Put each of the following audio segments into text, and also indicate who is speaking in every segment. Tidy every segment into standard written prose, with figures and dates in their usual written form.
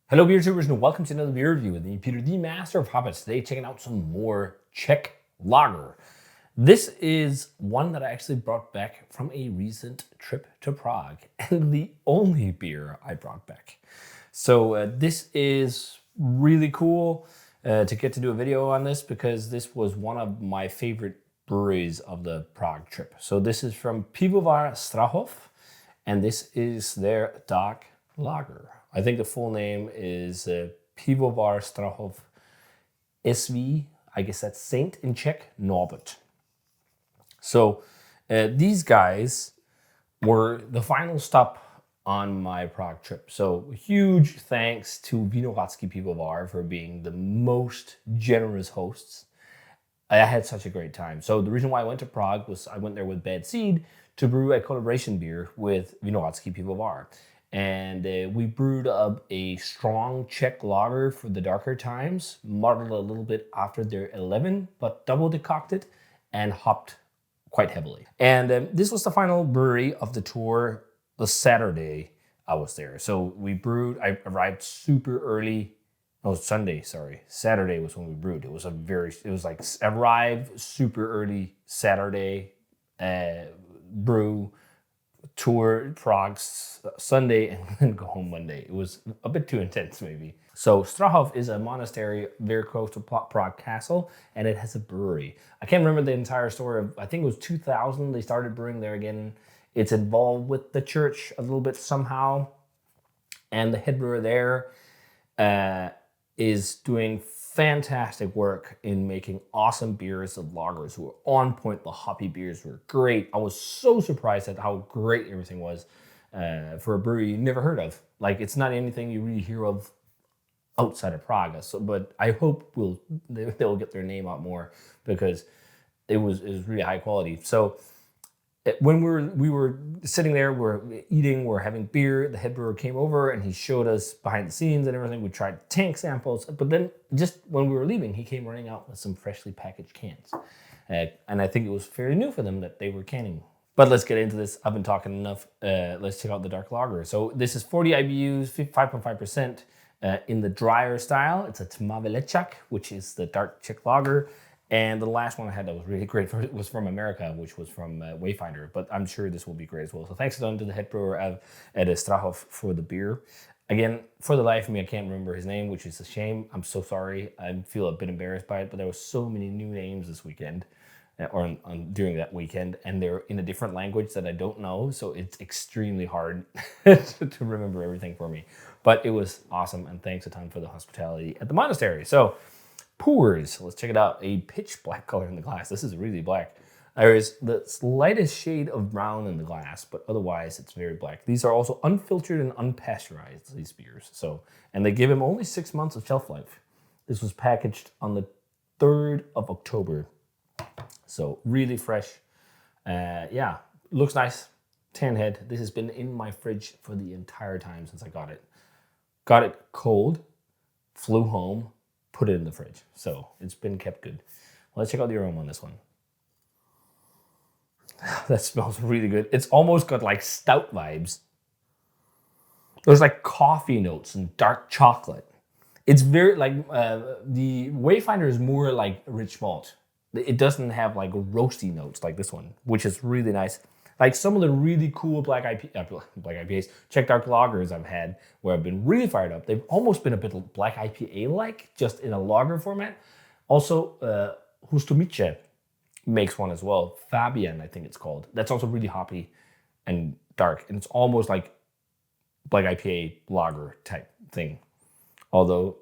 Speaker 1: Hello beer tubers and welcome to another beer review with me, Peter, the master of hobbits. Today checking out some more Czech lager. This is one that I actually brought back from a recent trip to Prague and the only beer I brought back. So this is really cool to get to do a video on this because this was one of my favorite breweries of the Prague trip. So this is from Pivovar Strahov and this is their dark lager. I think the full name is Pivovar Strahov SV. I guess that's Saint in Czech, Norbert. So these guys were the final stop on my Prague trip. So huge thanks to Vinohradsky Pivovar for being the most generous hosts. I had such a great time. So the reason why I went to Prague was I went there with Bad Seed to brew a collaboration beer with Vinohradsky Pivovar. And we brewed up a strong Czech lager for the darker times, modeled a little bit after their 11, but double decocted and hopped quite heavily. And this was the final brewery of the tour the Saturday I was there. So we brewed, I arrived super early. Oh, Sunday, sorry. Saturday was when we brewed. It was like arrive super early Saturday, brew, tour Prague Sunday, and then go home Monday. It was a bit too intense, maybe. So Strahov is a monastery very close to Prague Castle, and it has a brewery. I can't remember the entire story of, I think it was 2000, they started brewing there again. It's involved with the church a little bit somehow, and the head brewer there is doing fantastic work in making awesome beers and lagers who were on point. The hoppy beers were great. I was so surprised at how great everything was for a brewery you never heard of. Like, it's not anything you really hear of outside of Prague. So, but I hope they'll get their name out more because it was really high quality. So when we were sitting there, we're eating, we're having beer, the head brewer came over and he showed us behind the scenes and everything. We tried tank samples, but then just when we were leaving, he came running out with some freshly packaged cans. And I think it was fairly new for them that they were canning. But let's get into this. I've been talking enough. Let's check out the dark lager. So this is 40 IBUs, 5.5% in the drier style. It's a Tmavý Ležák, which is the dark Czech lager. And the last one I had that was really great was from America, which was from Wayfinder. But I'm sure this will be great as well. So thanks to the head brewer at Strahov for the beer. Again, for the life of me, I can't remember his name, which is a shame. I'm so sorry. I feel a bit embarrassed by it. But there were so many new names this weekend, or during that weekend. And they're in a different language that I don't know. So it's extremely hard to remember everything for me. But it was awesome. And thanks a ton for the hospitality at the monastery. So pours. Let's check it out. A pitch black color in the glass. This is really black. There is the slightest shade of brown in the glass, but otherwise it's very black. These are also unfiltered and unpasteurized, these beers. So, and they give him only 6 months of shelf life. This was packaged on the 3rd of October. So really fresh. Yeah, looks nice. Tan head. This has been in my fridge for the entire time since I got it. Got it cold, flew home, put it in the fridge. So it's been kept good. Let's check out the aroma on this one. That smells really good. It's almost got like stout vibes. There's like coffee notes and dark chocolate. It's very like, the Wayfinder is more like rich malt. It doesn't have like roasty notes like this one, which is really nice. Like some of the really cool black IPAs, Czech dark lagers I've had where I've been really fired up. They've almost been a bit black IPA-like, just in a lager format. Also, Hustomice makes one as well. Fabian, I think it's called. That's also really hoppy and dark. And it's almost like black IPA lager type thing. Although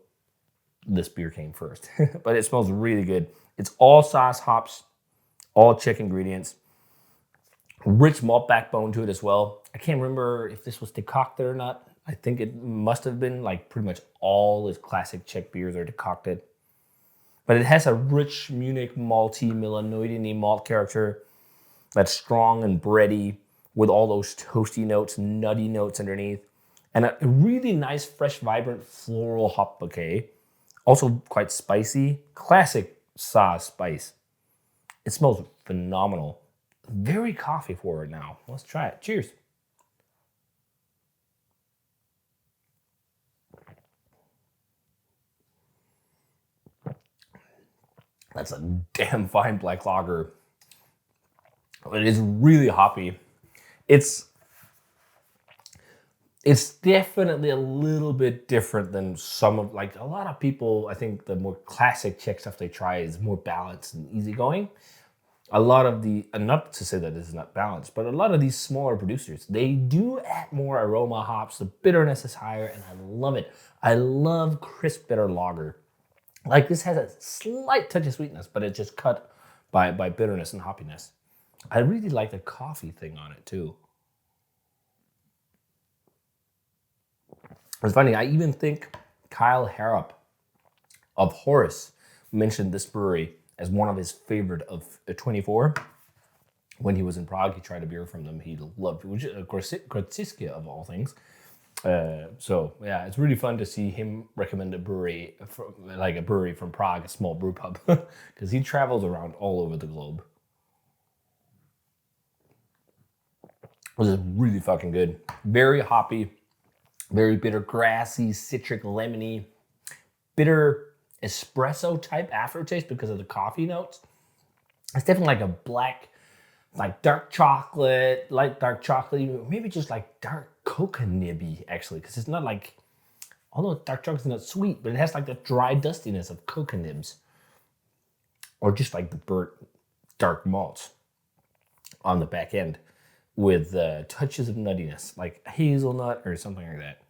Speaker 1: this beer came first. But it smells really good. It's all sauce hops, all Czech ingredients. Rich malt backbone to it as well. I can't remember if this was decocted or not. I think it must have been. Like pretty much all his classic Czech beers are decocted. But it has a rich Munich malty, melanoidiny malt character that's strong and bready with all those toasty notes, nutty notes underneath. And a really nice, fresh, vibrant floral hop bouquet. Also quite spicy. Classic sauce spice. It smells phenomenal. Very coffee forward now. Let's try it. Cheers. That's a damn fine black lager. It is really hoppy. It's definitely a little bit different than some of, like, a lot of people, I think the more classic Czech stuff they try is more balanced and easygoing. A lot of the, and not to say that this is not balanced, but a lot of these smaller producers, they do add more aroma hops. The bitterness is higher, and I love it. I love crisp bitter lager. Like, this has a slight touch of sweetness, but it's just cut by bitterness and hoppiness. I really like the coffee thing on it too. It's funny, I even think Kyle Harrop of Horus mentioned this brewery as one of his favorite of 24. When he was in Prague, he tried a beer from them he loved, which is Gorczycka of all things. So yeah, it's really fun to see him recommend a brewery, from Prague, a small brew pub, because he travels around all over the globe. This is really fucking good. Very hoppy, very bitter, grassy, citric, lemony, bitter espresso type aftertaste because of the coffee notes. It's definitely like a black, like dark chocolate, light dark chocolate, maybe just like dark coca nibby actually, because it's not like, although dark chocolate's not sweet, but it has like the dry dustiness of coca nibs, or just like the burnt dark malts on the back end with touches of nuttiness, like hazelnut or something like that.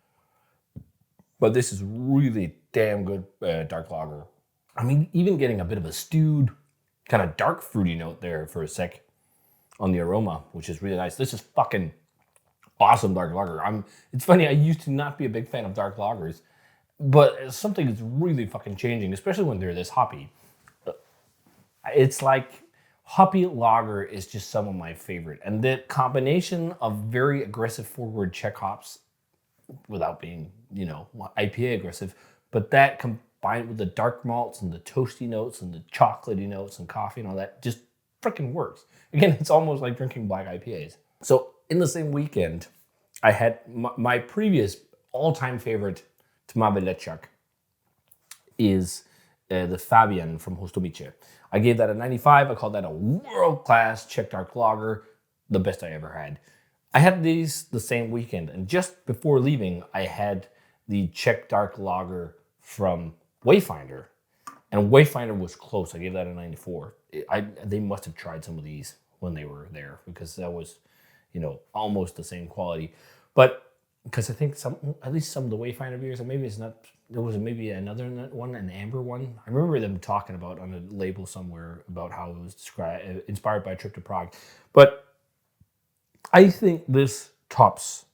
Speaker 1: But this is really damn good dark lager. I mean, even getting a bit of a stewed, kind of dark fruity note there for a sec on the aroma, which is really nice. This is fucking awesome dark lager. It's funny, I used to not be a big fan of dark lagers, but something is really fucking changing, especially when they're this hoppy. It's like hoppy lager is just some of my favorite. And the combination of very aggressive forward Czech hops without being, IPA aggressive, but that combined with the dark malts and the toasty notes and the chocolatey notes and coffee and all that just freaking works. Again, it's almost like drinking black IPAs. So in the same weekend, I had my previous all-time favorite Tmavý Ležák is the Fabian from Hostomice. I gave that a 95. I called that a world-class Czech dark lager, the best I ever had. I had these the same weekend, and just before leaving, I had the Czech dark lager from Wayfinder, and Wayfinder was close. I gave that a 94. They must have tried some of these when they were there, because that was, almost the same quality. But because I think at least some of the Wayfinder beers, and maybe it's not, there was maybe another one, an amber one. I remember them talking about on a label somewhere about how it was inspired by a trip to Prague. But I think this tops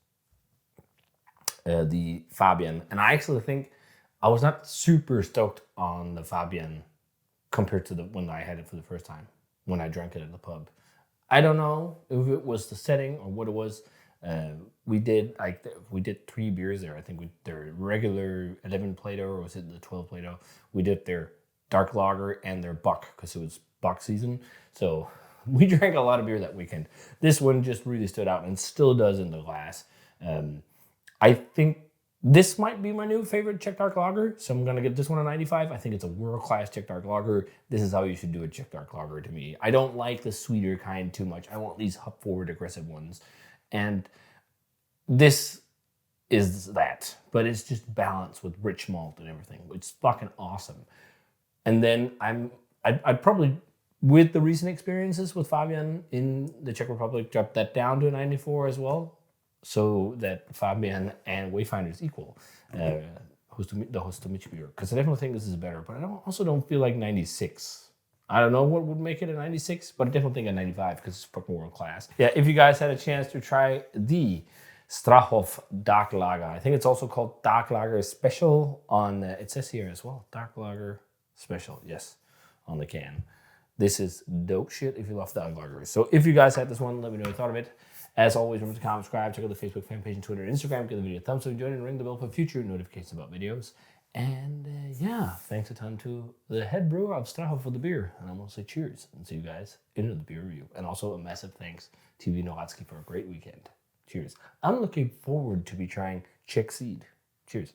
Speaker 1: the Fabian. And I actually think I was not super stoked on the Fabian compared to when I had it for the first time, when I drank it at the pub. I don't know if it was the setting or what it was. We did 3 beers there. I think their regular 11 Plato, or was it the 12 Plato? We did their dark lager and their Buck, because it was Buck season. So we drank a lot of beer that weekend. This one just really stood out and still does in the glass. I think this might be my new favorite Czech dark lager, so I'm gonna give this one a 95. I think it's a world-class Czech dark lager. This is how you should do a Czech dark lager to me. I don't like the sweeter kind too much. I want these hop-forward aggressive ones. And this is that, but it's just balanced with rich malt and everything. It's fucking awesome. And then I'd probably, with the recent experiences with Fabian in the Czech Republic, drop that down to a 94 as well, so that Fabian and Wayfinder is equal. The Hostomice beer, because I definitely think this is better, but I also don't feel like 96. I don't know what would make it a 96, but I definitely think a 95 because it's fucking world class. Yeah, if you guys had a chance to try the Strahov Dark Lager, I think it's also called Dark Lager Special on, it says here as well, Dark Lager Special, yes, on the can. This is dope shit if you love dark lagers. So if you guys had this one, let me know what you thought of it. As always, remember to comment, subscribe, check out the Facebook fan page and Twitter and Instagram. Give the video a thumbs up, join and ring the bell for future notifications about videos. And yeah, thanks a ton to the head brewer of Strahov for the beer. And I'm going to say cheers and see you guys in the beer review. And also a massive thanks to Norbert for a great weekend. Cheers. I'm looking forward to be trying Czech Seed. Cheers.